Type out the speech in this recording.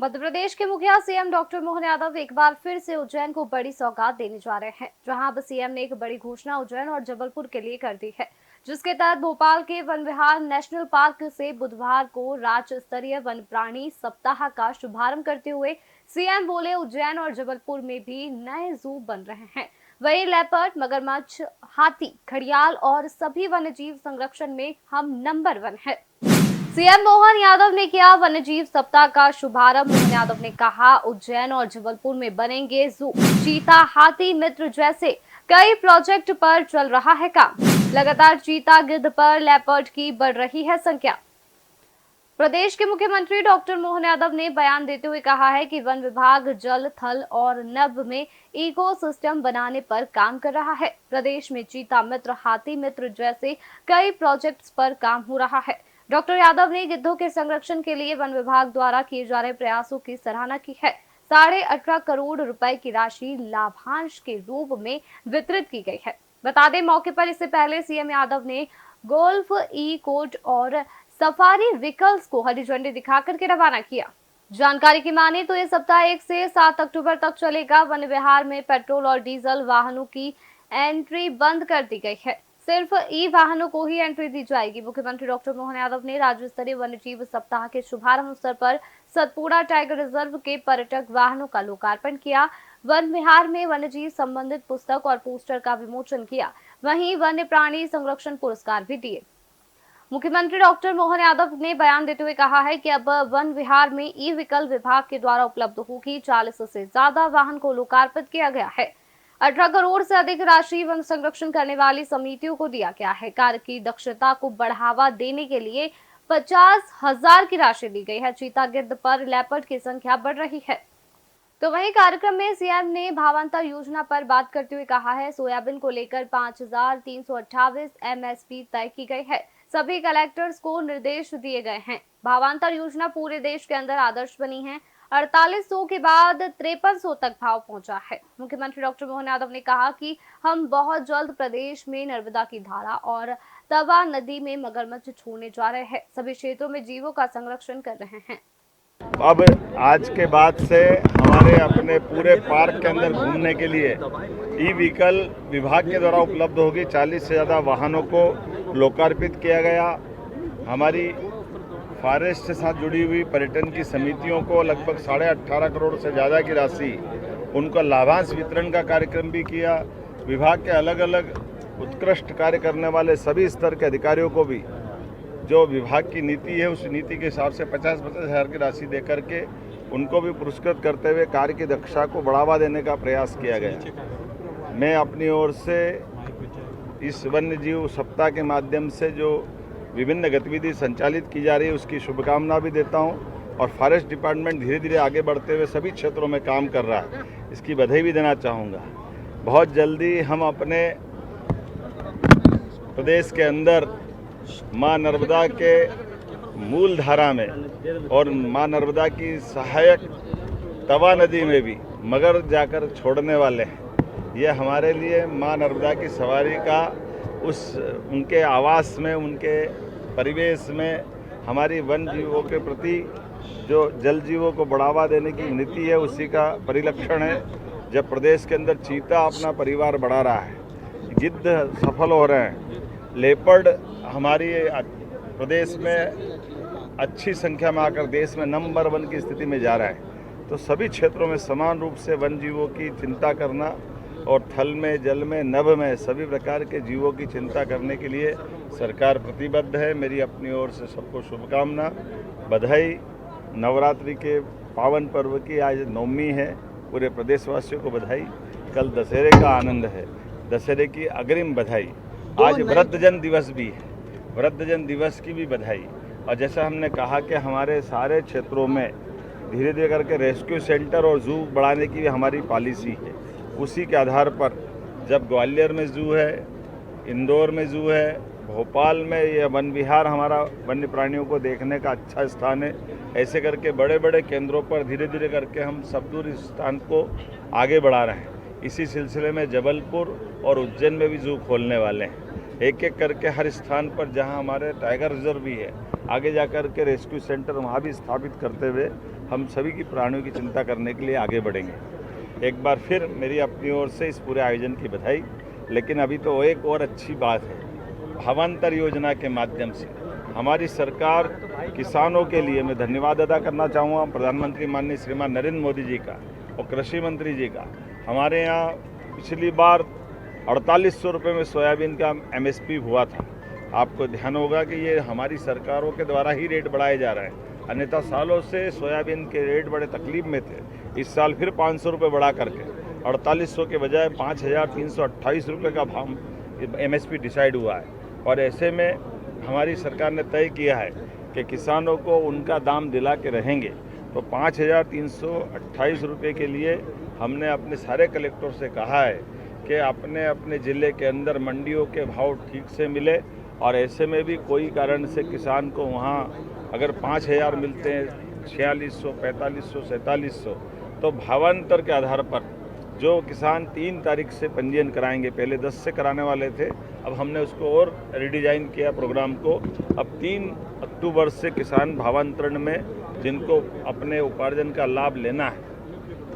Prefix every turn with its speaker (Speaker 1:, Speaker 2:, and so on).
Speaker 1: मध्य प्रदेश के मुखिया CM doctor Mohan Yadav एक बार फिर से उज्जैन को बड़ी सौगात देने जा रहे हैं। जहां अब सीएम ने एक बड़ी घोषणा उज्जैन और जबलपुर के लिए कर दी है, जिसके तहत भोपाल के वन विहार नेशनल पार्क से बुधवार को राज्य स्तरीय वन प्राणी सप्ताह का शुभारंभ करते हुए सीएम बोले, उज्जैन और जबलपुर में भी नए जू बन रहे हैं। वही लेपर्ड, मगरमच्छ, हाथी, घड़ियाल और सभी वन्यजीव संरक्षण में हम नंबर 1 है। सीएम मोहन यादव ने किया वन्यजीव सप्ताह का शुभारंभ। मोहन यादव ने कहा, उज्जैन और जबलपुर में बनेंगे जू। चीता, हाथी मित्र जैसे कई प्रोजेक्ट पर चल रहा है काम। लगातार चीता, गिद्ध पर लेपर्ड की बढ़ रही है संख्या। प्रदेश के मुख्यमंत्री डॉक्टर मोहन यादव ने बयान देते हुए कहा है कि वन विभाग जल, थल और नभ में इकोसिस्टम बनाने पर काम कर रहा है। प्रदेश में चीता मित्र, हाथी मित्र जैसे कई प्रोजेक्ट्स पर काम हो रहा है। डॉक्टर यादव ने गिद्धों के संरक्षण के लिए वन विभाग द्वारा किए जा रहे प्रयासों की सराहना की है। 18.5 करोड़ रुपए की राशि लाभांश के रूप में वितरित की गई है। बता दें, मौके पर इससे पहले सीएम यादव ने गोल्फ ई कोर्ट और सफारी व्हीकल्स को हरी झंडी दिखाकर के रवाना किया। जानकारी की माने तो ये सप्ताह 1 से 7 अक्टूबर तक चलेगा। वन विहार में पेट्रोल और डीजल वाहनों की एंट्री बंद कर दी गई है। सिर्फ ई वाहनों को ही एंट्री दी जाएगी। मुख्यमंत्री डॉक्टर मोहन यादव ने राज्य स्तरीय वन्यजीव सप्ताह के शुभारंभ अवसर पर सतपुड़ा टाइगर रिजर्व के पर्यटक वाहनों का लोकार्पण किया। वन विहार में वन्यजीव संबंधित पुस्तक और पोस्टर का विमोचन किया। वहीं वन्य प्राणी संरक्षण पुरस्कार भी दिए। मुख्यमंत्री डॉक्टर मोहन यादव ने बयान देते हुए कहा है कि अब वन विहार में ई व्हीकल विभाग के द्वारा उपलब्ध होगी। 40 से ज्यादा वाहन को लोकार्पित किया गया है। 18 करोड़ से अधिक राशि वन संरक्षण करने वाली समितियों को दिया गया है। कार्य की दक्षता को बढ़ावा देने के लिए 50,000 की राशि दी गई है। चीता, गिद्ध पर लेपर्ड की संख्या बढ़ रही है। तो वहीं कार्यक्रम में सीएम ने भावांतर योजना पर बात करते हुए कहा है, सोयाबीन को लेकर 5,328 एमएसपी तय की गई है। सभी कलेक्टर्स को निर्देश दिए गए हैं। भावांतर योजना पूरे देश के अंदर आदर्श बनी है। 4800 के बाद 5300 तक भाव पहुंचा है। मुख्यमंत्री डॉक्टर मोहन यादव ने कहा कि हम बहुत जल्द प्रदेश में नर्मदा की धारा और तवा नदी में मगरमच्छ छोड़ने जा रहे हैं। सभी क्षेत्रों में जीवों का संरक्षण कर रहे हैं।
Speaker 2: अब आज के बाद से हमारे अपने पूरे पार्क के अंदर घूमने के लिए ई व्हीकल विभाग के द्वारा उपलब्ध होगी। 40 से ज़्यादा वाहनों को लोकार्पित किया गया। हमारी फॉरेस्ट से साथ जुड़ी हुई पर्यटन की समितियों को लगभग 18.5 करोड़ से ज़्यादा की राशि उनका लाभांश वितरण का कार्यक्रम भी किया। विभाग के अलग अलग उत्कृष्ट कार्य करने वाले सभी स्तर के अधिकारियों को भी जो विभाग की नीति है उस नीति के हिसाब से 50-50 हज़ार की राशि देकर के उनको भी पुरस्कृत करते हुए कार्य की दक्षता को बढ़ावा देने का प्रयास किया गया। मैं अपनी ओर से इस वन्यजीव सप्ताह के माध्यम से जो विभिन्न गतिविधि संचालित की जा रही है उसकी शुभकामना भी देता हूं और फॉरेस्ट डिपार्टमेंट धीरे धीरे आगे बढ़ते हुए सभी क्षेत्रों में काम कर रहा है, इसकी बधाई भी देना चाहूँगा। बहुत जल्दी हम अपने प्रदेश के अंदर माँ नर्मदा के मूल धारा में और माँ नर्मदा की सहायक तवा नदी में भी मगर जाकर छोड़ने वाले हैं। यह हमारे लिए माँ नर्मदा की सवारी का उनके आवास में, उनके परिवेश में हमारी वन जीवों के प्रति जो जल जीवों को बढ़ावा देने की नीति है उसी का परिलक्षण है। जब प्रदेश के अंदर चीता अपना परिवार बढ़ा रहा है, गिद्ध सफल हो रहे हैं, लेपर्ड हमारी प्रदेश में अच्छी संख्या में आकर देश में नंबर 1 की स्थिति में जा रहा है, तो सभी क्षेत्रों में समान रूप से वन जीवों की चिंता करना और थल में, जल में, नभ में सभी प्रकार के जीवों की चिंता करने के लिए सरकार प्रतिबद्ध है। मेरी अपनी ओर से सबको शुभकामना, बधाई। नवरात्रि के पावन पर्व की आज नवमी है, पूरे प्रदेशवासियों को बधाई। कल दशहरे का आनंद है, दशहरे की अग्रिम बधाई। आज वृद्धजन दिवस भी है, वृद्धजन दिवस की भी बधाई। और जैसा हमने कहा कि हमारे सारे क्षेत्रों में धीरे धीरे करके रेस्क्यू सेंटर और जू बढ़ाने की हमारी पॉलिसी है। उसी के आधार पर जब ग्वालियर में जू है, इंदौर में जू है, भोपाल में यह वन विहार हमारा वन्य प्राणियों को देखने का अच्छा स्थान है, ऐसे करके बड़े बड़े केंद्रों पर धीरे धीरे करके हम सब दूर इस स्थान को आगे बढ़ा रहे हैं। इसी सिलसिले में जबलपुर और उज्जैन में भी जू खोलने वाले हैं। एक एक करके हर स्थान पर जहां हमारे टाइगर रिजर्व भी है, आगे जाकर के रेस्क्यू सेंटर वहां भी स्थापित करते हुए हम सभी की प्राणियों की चिंता करने के लिए आगे बढ़ेंगे। एक बार फिर मेरी अपनी ओर से इस पूरे आयोजन की बधाई। लेकिन अभी तो एक और अच्छी बात है, भावांतर योजना के माध्यम से हमारी सरकार किसानों के लिए, मैं धन्यवाद अदा करना चाहूँगा प्रधानमंत्री माननीय श्रीमान नरेंद्र मोदी जी का और कृषि मंत्री जी का। हमारे यहाँ पिछली बार 4800 रुपये में सोयाबीन का MSP हुआ था। आपको ध्यान होगा कि ये हमारी सरकारों के द्वारा ही रेट बढ़ाए जा रहे हैं, अन्यथा सालों से सोयाबीन के रेट बड़े तकलीफ में थे। इस साल फिर 500 रुपये बढ़ा करके 4800 के बजाय 5328 रुपये का भाव MSP डिसाइड हुआ है। और ऐसे में हमारी सरकार ने तय किया है कि किसानों को उनका दाम दिला के रहेंगे। तो 5328 रुपये के लिए हमने अपने सारे कलेक्टर से कहा है कि अपने अपने ज़िले के अंदर मंडियों के भाव ठीक से मिले, और ऐसे में भी कोई कारण से किसान को वहाँ अगर 5000 मिलते हैं, 4600, 4500, 4700, तो भावांतर के आधार पर जो किसान 3 तारीख से पंजीयन कराएंगे, पहले 10 से कराने वाले थे, अब हमने उसको और रिडिज़ाइन किया प्रोग्राम को। अब 3 अक्टूबर से किसान भावांतरण में जिनको अपने उपार्जन का लाभ लेना है